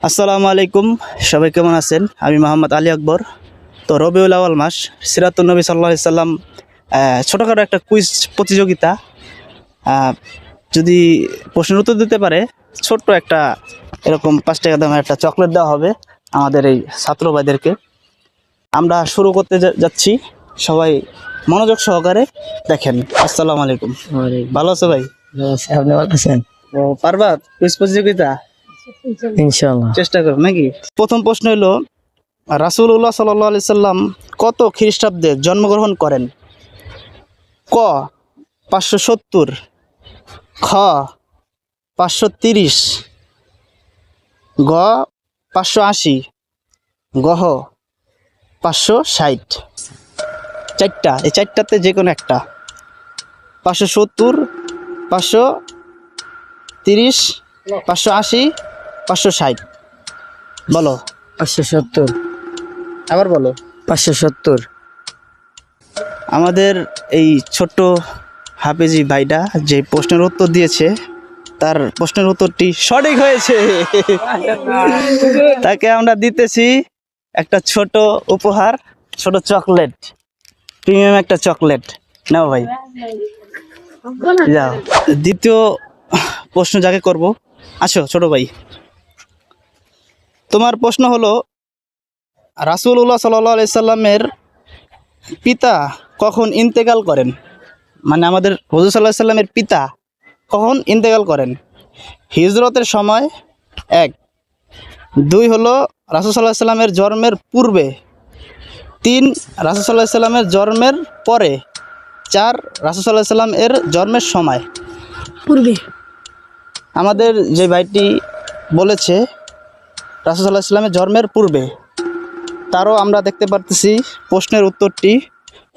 আসসালামু আলাইকুম, সবাই কেমন আছেন? আমি মোহাম্মদ আলী আকবর। তো রবিউল আউয়াল মাস, সিরাতুন নবী সাল্লাল্লাহু আলাইহি সাল্লাম, ছোটোখাটো একটা কুইজ প্রতিযোগিতা। যদি প্রশ্নের উত্তর দিতে পারে, ছোট্ট একটা এরকম 5 টাকা দামের একটা চকলেট দেওয়া হবে আমাদের এই ছাত্র ভাইদেরকে। আমরা শুরু করতে যাচ্ছি, সবাই মনোযোগ সহকারে দেখেন। আসসালামু আলাইকুম। ভালো আছো ভাই? আপনি ভালো আছেন? পারবা কুইজ প্রতিযোগিতা? ইনশাআল্লাহ। চেষ্টা করো নাকি? প্রথম প্রশ্ন হলো, রাসূলুল্লাহ সাল্লাল্লাহু আলাইহি সাল্লাম কত খ্রিস্টাব্দে জন্মগ্রহণ করেন? ক 570, খ 530, গ 580, গহ 560। চারটা, এই চারটাতে যে কোনো একটা। 570, 530, 580, 560। বলো। 570। আবার বলো। 570। আমাদের এই ছোট্ট হাফেজি ভাইটা যে প্রশ্নের উত্তর দিয়েছে, তার প্রশ্নের উত্তরটি সঠিক হয়েছে। তাকে আমরা দিতেছি একটা ছোট উপহার, ছোট চকলেট, প্রিমিয়াম একটা চকলেট। নাও ভাই, যাও। দ্বিতীয় প্রশ্ন যাকে করব, আসো ছোট ভাই। তোমার প্রশ্ন হলো, রাসূলুল্লাহ সাল্লাল্লাহু আলাইহি সাল্লামের পিতা কখন ইন্তেকাল করেন? মানে আমাদের হুজুর সাল্লাল্লাহু আলাইহি সাল্লামের পিতা কখন ইন্তেকাল করেন? হিজরতের সময়, 1। 2 হলো রাসূল সাল্লাল্লাহু আলাইহি সাল্লামের জন্মের পূর্বে। 3 রাসূল সাল্লাল্লাহু আলাইহি সাল্লামের জন্মের পরে। 4 রাসূল সাল্লাল্লাহু আলাইহি সাল্লাম এর জন্মের সময়। পূর্বে। আমাদের যে ভাইটি বলেছে রাসূল সাল্লাল্লাহু আলাইহি সাল্লামের জন্মের পূর্বে, তারও আমরা দেখতে পারতেছি প্রশ্নের উত্তরটি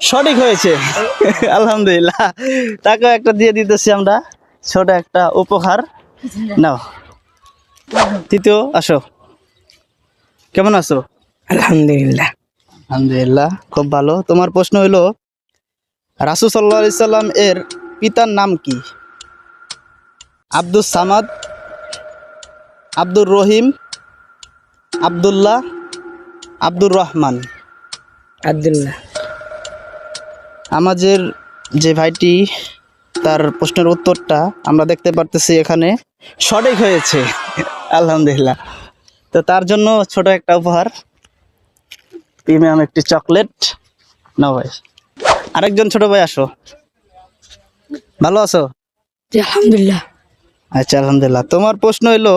সঠিক হয়েছে। আলহামদুলিল্লাহ। তাকে একটা দিয়ে দিতেছি আমরা, ছোট একটা উপহার। নাও। তৃতীয়, আসো। কেমন আছো? আলহামদুলিল্লাহ। আলহামদুলিল্লাহ, খুব ভালো। তোমার প্রশ্ন হলো, রাসূল সাল্লাল্লাহু আলাইহি সাল্লাম এর পিতার নাম কি? আব্দুস সামাদ, আব্দুর রহিম, আব্দুল্লাহ, আব্দুর রহমান। আব্দুল্লাহ। আমাদের যে ভাইটি, তার প্রশ্নের উত্তরটা আমরা দেখতে পারতেছি এখানে সঠিক হয়েছে। আলহামদুলিল্লাহ। তো তার জন্য ছোট একটা উপহার, প্রিমিয়াম একটি চকলেট। নাও ভাই। আরেকজন ছোট ভাই, আসো। ভালো আছো? আলহামদুলিল্লাহ। আচ্ছা, আলহামদুলিল্লাহ। তোমার প্রশ্ন হলো,